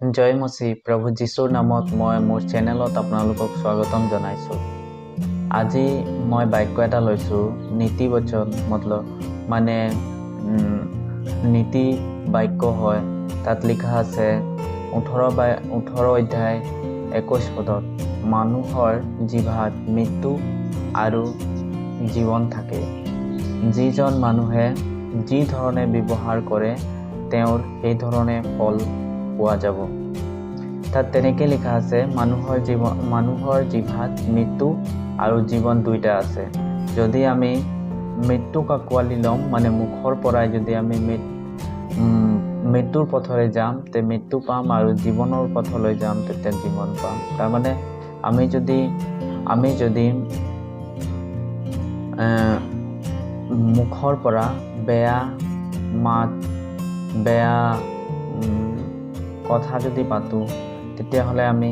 জয় মসি প্ৰভু যীশুৰ নামত মই মোৰ চেনেলত আপোনালোকক স্বাগতম জনাইছোঁ। আজি মই বাক্য এটা লৈছোঁ, নীতি বচন মতলব মানে নীতি বাক্য হয়। তাত লিখা আছে 18 অধ্যায় 21 পদত, মানুহৰ জিভাত মৃত্যু আৰু জীৱন থাকে। যিজন মানুহে যি ধৰণে ব্যৱহাৰ কৰে তেওঁৰ সেই ধৰণে ফল পোৱা যাব। তাত তেনেকৈ লিখা আছে মানুহৰ জিভাত মৃত্যু আৰু জীৱন দুইটা আছে। যদি আমি মৃত্যুক আঁকোৱালি ল'ম, মানে মুখৰ পৰাই যদি আমি মৃত্যুৰ পথৰে যাম তে মৃত্যু পাম, আৰু জীৱনৰ পথলৈ যাম তেতিয়া জীৱন পাম। তাৰমানে আমি যদি মুখৰ পৰা বেয়া মাত বেয়া কথা যদি পাতোঁ তেতিয়াহ'লে আমি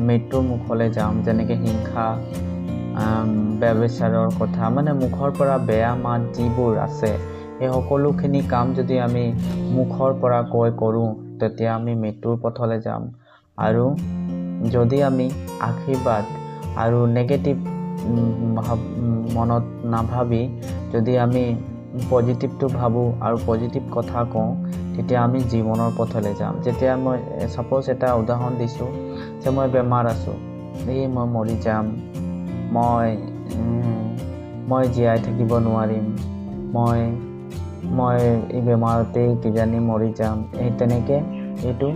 মৃত্যুৰ মুখলৈ যাম। যেনেকৈ হিংসা, ব্যভিচাৰৰ কথা, মানে মুখৰ পৰা বেয়া মাত যিবোৰ আছে সেই সকলোখিনি কাম যদি আমি মুখৰ পৰা কৰোঁ তেতিয়া আমি মৃত্যুৰ পথলৈ যাম। আৰু যদি আমি আশীৰ্বাদ আৰু নেগেটিভ মনত নাভাবি যদি আমি পজিটিভটো ভাবোঁ আৰু পজিটিভ কথা কওঁ তেতিয়া আমি জীৱনৰ পথলৈ যাম। যেতিয়া মই ছাপ'জ এটা উদাহৰণ দিছোঁ যে মই বেমাৰ আছোঁ, মই মৰি যাম, মই জীয়াই থাকিব নোৱাৰিম, মই এই বেমাৰতেই কিজানি মৰি যাম, তেনেকৈ এইটো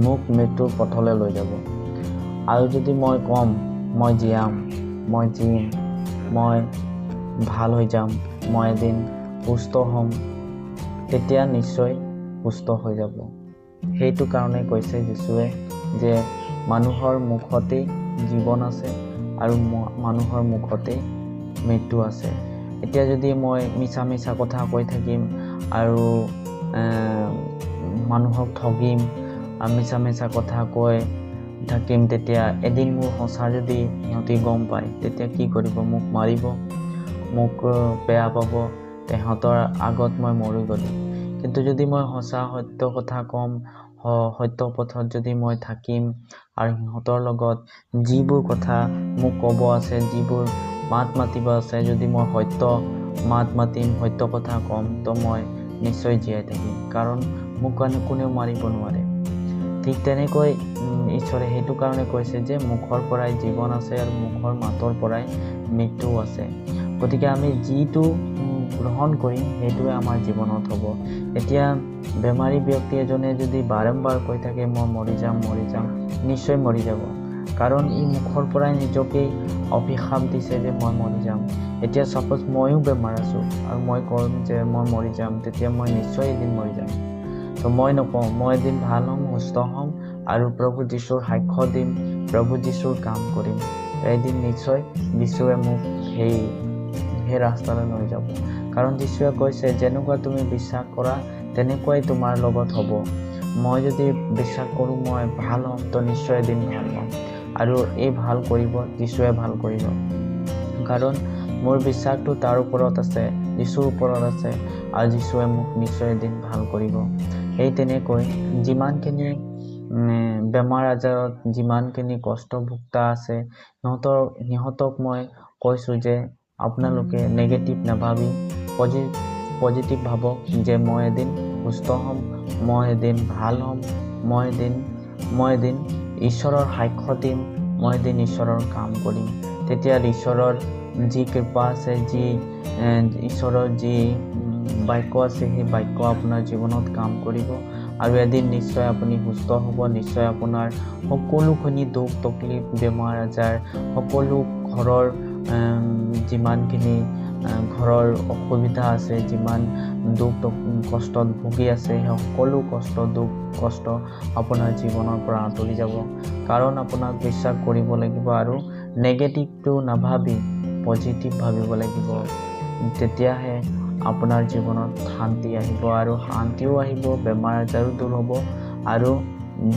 মোক মৃত্যুৰ পথলৈ লৈ যাব। আৰু যদি মই কম মই জীয়াম, মই জিম, মই ভাল হৈ যাম, মই এদিন সুস্থ হ'ম, তেতিয়া নিশ্চয় সুস্থ হৈ যাব। সেইটো কাৰণে কৈছে যীশুৱে যে মানুহৰ মুখতেই জীৱন আছে আৰু মানুহৰ মুখতেই মৃত্যু আছে। এতিয়া যদি মই মিছা কথা কৈ থাকিম আৰু মানুহক ঠগিম, মিছা কথা কৈ থাকিম, তেতিয়া এদিন মোৰ সঁচা যদি সিহঁতি গম পায় তেতিয়া কি কৰিব? মোক মাৰিব, মোক বেয়া পাব, সিহঁতৰ আগত মই মৰি গ'লোঁ। কিন্তু যদি মই সঁচা সত্য কথা ক'ম, সত্য পথত যদি মই থাকিম আৰু সিহঁতৰ লগত যিবোৰ কথা মোক ক'ব আছে, যিবোৰ মাত মাতিব আছে, যদি মই সত্য মাত মাতিম, সত্য কথা ক'ম, তো মই নিশ্চয় জীয়াই থাকিম, কাৰণ মোক কোনেও মাৰিব নোৱাৰে। ঠিক তেনেকৈ ঈশ্বৰে সেইটো কাৰণে কৈছে যে মুখৰ পৰাই জীৱন আছে আৰু মুখৰ মাতৰ পৰাই মৃত্যু আছে। গতিকে আমি যিটো গ্ৰহণ কৰিম সেইটোৱে আমাৰ জীৱনত হ'ব। এতিয়া বেমাৰী ব্যক্তি এজনে যদি বাৰম্বাৰ কৈ থাকে মই মৰি যাম, নিশ্চয় মৰি যাব, কাৰণ ই মুখৰ পৰাই নিজকেই অভিশাপ দিছে যে মই মৰি যাম। এতিয়া ছাপ'জ ময়ো বেমাৰ আছোঁ আৰু মই কম যে মই মৰি যাম, তেতিয়া মই নিশ্চয় এদিন মৰি যাম। তো মই নকওঁ, মই এদিন ভাল হ'ম, সুস্থ হ'ম আৰু প্ৰভু যীশুৰ সাক্ষ্য দিম, প্ৰভু যীশুৰ কাম কৰিম, এদিন নিশ্চয় যীশুৱে মোক সেই ৰাস্তালৈ লৈ যাব। কাৰণ যীশুৱে কৈছে যেনেকুৱা তুমি বিশ্বাস কৰা তেনেকুৱাই তোমাৰ লগত হ'ব। মই যদি বিশ্বাস কৰোঁ মই ভাল হ'ম, তো নিশ্চয় এদিন ভাল হ'ম, আৰু এই ভাল কৰিব যীশুৱে ভাল কৰিব, কাৰণ মোৰ বিশ্বাসটো তাৰ ওপৰত আছে, যীশুৰ ওপৰত আছে, আৰু যীশুৱে মোক নিশ্চয় এদিন ভাল কৰিব। সেই তেনেকৈ যিমানখিনি বেমাৰ আজাৰত যিমানখিনি কষ্ট ভুক্তা আছে সিহঁতক মই কৈছোঁ যে আপোনালোকে নেগেটিভ নাভাবি পজিটিভ ভাবক যে মই এদিন সুস্থ হ'ম, মই এদিন ভাল হ'ম, মই এদিন ঈশ্বৰৰ সাক্ষ্য দিম, মই এদিন ঈশ্বৰৰ কাম কৰিম। তেতিয়া ঈশ্বৰৰ যি কৃপা আছে, ঈশ্বৰৰ যি বাক্য আছে সেই বাক্য আপোনাৰ জীৱনত কাম কৰিব, আৰু এদিন নিশ্চয় আপুনি সুস্থ হ'ব। নিশ্চয় আপোনাৰ সকলোখিনি দুখ তকলিফ, বেমাৰ আজাৰ, সকলো ঘৰৰ যিমানখিনি ঘৰৰ অসুবিধা আছে, যিমান দুখ কষ্টত ভুগি আছে, সেই সকলো দুখ কষ্ট আপোনাৰ জীৱনৰ পৰা আঁতৰি যাব। কাৰণ আপোনাক বিশ্বাস কৰিব লাগিব আৰু নেগেটিভটো নাভাবি পজিটিভ ভাবিব লাগিব। তেতিয়াহে আপোনাৰ জীৱনত শান্তি আহিব, আৰু শান্তিও আহিব, বেমাৰ আজাৰো দূৰ হ'ব, আৰু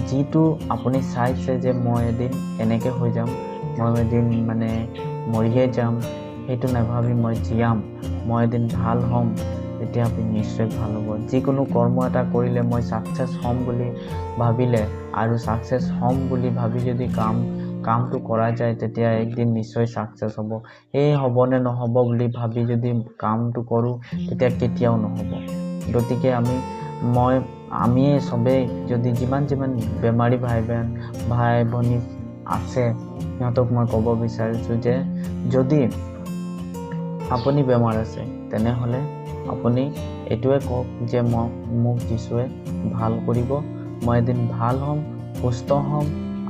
যিটো আপুনি চাইছে যে মই এদিন এনেকৈ হৈ যাম, মই এদিন মৰিয়ে যাম, সেইটো নাভাবি মই জীয়াম, মই এদিন ভাল হ'ম, তেতিয়া আপুনি নিশ্চয় ভাল হ'ব। যিকোনো কৰ্ম এটা কৰিলে মই ছাকচেছ হ'ম বুলি ভাবিলে আৰু ছাকচেছ হ'ম বুলি ভাবি যদি কামটো কৰা যায় তেতিয়া একদিন নিশ্চয় ছাকচেছ হ'ব। এই হ'ব নে নহ'ব বুলি ভাবি যদি কামটো কৰোঁ তেতিয়া কেতিয়াও নহ'ব। গতিকে আমি চবেই যদি যিমান বেমাৰী ভাই ভনী আছে সিহঁতক মই ক'ব বিচাৰিছোঁ যে যদি আপুনি বেমাৰ আছে তেনেহ'লে আপুনি এইটোৱে কওক যে মোক যীশুৱে ভাল কৰিব, মই এদিন ভাল হ'ম, সুস্থ হ'ম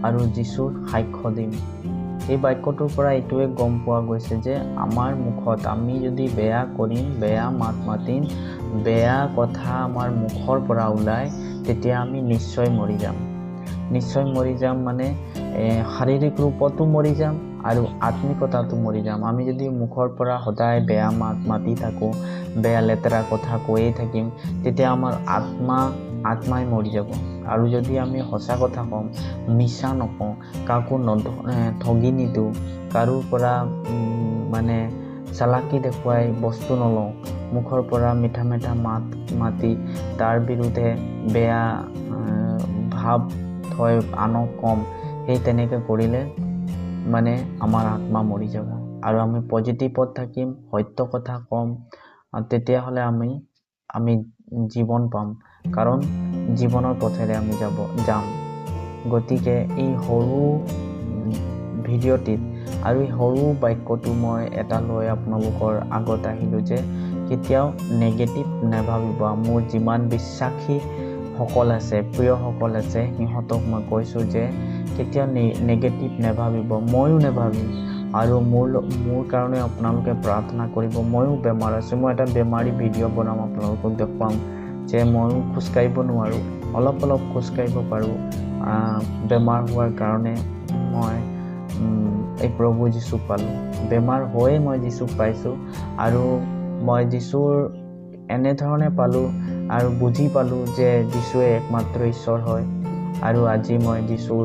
আৰু যীশুৰ সাক্ষ্য দিম। এই বাক্যটোৰ পৰা এইটোৱে গম পোৱা গৈছে যে আমাৰ মুখত আমি যদি বেয়া কৰিম, বেয়া মাত মাতিম, বেয়া কথা আমাৰ মুখৰ পৰা ওলায় তেতিয়া আমি নিশ্চয় মৰি যাম। নিশ্চয় মৰি যাম মানে শাৰীৰিক ৰূপতো মৰি যাম আৰু আত্মিকতাতো মৰি যাম। আমি যদি মুখৰ পৰা সদায় বেয়া মাত মাতি থাকোঁ, বেয়া লেতেৰা কথা কৈয়ে থাকিম তেতিয়া আমাৰ আত্মাই মৰি যাব। আৰু যদি আমি সঁচা কথা কওঁ, মিছা নকওঁ, কাকো ঠগি নিদিওঁ, কাৰো পৰা মানে চালাকি দেখুৱাই বস্তু নলওঁ, মুখৰ পৰা মিঠা মাত মাতি তাৰ বিৰুদ্ধে বেয়া ভাৱ থৈ আনক কম, সেই তেনেকৈ কৰিলে মানে আমাৰ আত্মা মৰি যাব। আৰু আমি পজিটিভত থাকিম, সত্য কথা ক'ম, তেতিয়াহ'লে আমি জীৱন পাম, কাৰণ জীৱনৰ পথেৰে আমি যাম। গতিকে এই সৰু ভিডিঅ'টিত আৰু এই সৰু বাক্যটো মই এটা লৈ আপোনালোকৰ আগত আহিলোঁ যে কেতিয়াও নেগেটিভ নাভাবিব। মোৰ যিমান বিশ্বাসী সকল আছে, প্ৰিয়সকল আছে, সিহঁতক মই কৈছোঁ যে কেতিয়াও নেগেটিভ নাভাবিব, ময়ো নাভাবিম। আৰু মোৰ কাৰণে আপোনালোকে প্ৰাৰ্থনা কৰিব। ময়ো বেমাৰ আছোঁ, মই এটা বেমাৰী ভিডিঅ' বনাম, আপোনালোকক দেখুৱাম যে ময়ো খোজকাঢ়িব নোৱাৰোঁ, অলপ খোজকাঢ়িব পাৰোঁ। বেমাৰ হোৱাৰ কাৰণে মই এই প্ৰভু যীশুক পালোঁ। বেমাৰ হৈয়ে মই যীশুক পাইছোঁ আৰু মই যীশুৰ এনেধৰণে পালোঁ আৰু বুজি পালোঁ যে যীশুৱে একমাত্ৰ ঈশ্বৰ হয়। আৰু আজি মই যীশুৰ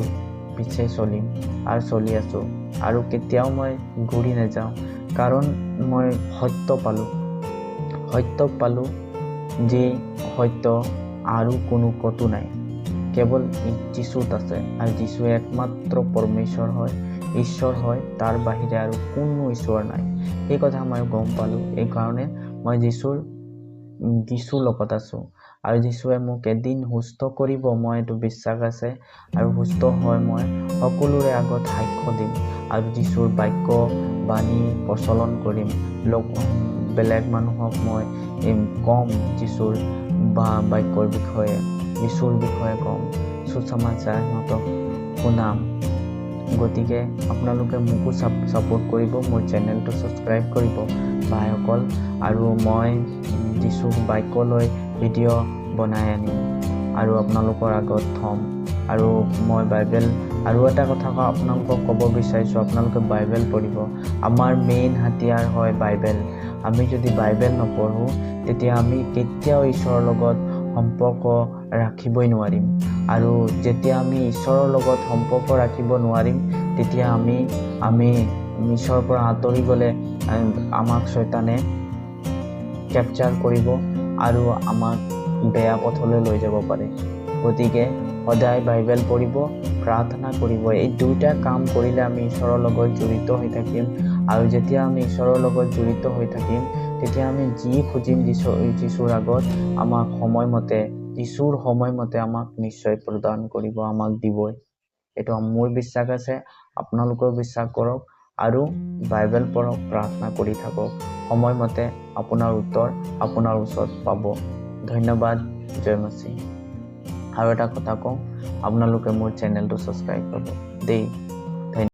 পিছে চলিম আৰু চলি আছোঁ আৰু কেতিয়াও মই ঘূৰি নাযাওঁ, কাৰণ মই সত্যক পালোঁ, যি সত্য আৰু কোনো ক'তো নাই, কেৱল যীশুত আছে। আৰু যীশুৱে একমাত্ৰ পৰমেশ্বৰ হয়, ঈশ্বৰ হয়, তাৰ বাহিৰে আৰু কোনো ঈশ্বৰ নাই। সেই কথা মই গম পালোঁ, এইকাৰণে মই যীশুৰ লগত আছোঁ। আৰু যীশুৱে মোক এদিন সুস্থ কৰিব, মই এইটো বিশ্বাস আছে। আৰু সুস্থ হৈ মই সকলোৰে আগত সাক্ষ্য দিম আৰু যীশুৰ বাক্য বাণী প্ৰচলন কৰিম। বেলেগ মানুহক মই ক'ম যীশুৰ বাক্যৰ বিষয়ে, যীশুৰ বিষয়ে ক'ম, সুসমাচাৰ সিহঁতক শুনাম। গতিকে আপোনালোকে মোকো ছাপোৰ্ট কৰিব, মোৰ চেনেলটো ছাবস্ক্ৰাইব কৰিব ভাইসকল। আৰু মই যীশুৰ বাক্য লৈ ভিডিঅ' বনাই আনিম আৰু আপোনালোকৰ আগত থ'ম। আৰু মই আৰু এটা কথা আপোনালোকক ক'ব বিচাৰিছোঁ, আপোনালোকে বাইবেল পঢ়িব। আমাৰ মেইন হাতিয়াৰ হয় বাইবেল। আমি যদি বাইবেল নপঢ়োঁ তেতিয়া আমি কেতিয়াও ঈশ্বৰৰ লগত সম্পৰ্ক ৰাখিবই নোৱাৰিম। আৰু যেতিয়া আমি ঈশ্বৰৰ লগত সম্পৰ্ক ৰাখিব নোৱাৰিম তেতিয়া আমি ঈশ্বৰৰ পৰা আঁতৰি গ'লে আমাক শয়তানে কেপচাৰ কৰিব আৰু আমাক বেয়া পথলৈ লৈ যাব পাৰে। গতিকে সদায় বাইবেল পঢ়িব, প্ৰাৰ্থনা কৰিব। এই দুইটা কাম কৰিলে আমি ঈশ্বৰৰ লগত জড়িত হৈ থাকিম। আৰু যেতিয়া আমি ঈশ্বৰৰ লগত জড়িত হৈ থাকিম তেতিয়া আমি যি খুজিম যীশুৰ আগত আমাক যীশুৰ সময়মতে আমাক নিশ্চয় প্ৰদান কৰিব, আমাক দিবই। এইটো মোৰ বিশ্বাস আছে, আপোনালোকেও বিশ্বাস কৰক আৰু বাইবেল পঢ়ক, প্ৰাৰ্থনা কৰি থাকক। সময়মতে আপোনাৰ উত্তৰ আপোনাৰ ওচৰত পাব। ধন্যবাদ। জয় মসীহ। আৰু এটা কথা কওঁ, আপোনালোকে মোৰ চেনেলটো ছাবস্ক্ৰাইব কৰিব দেই।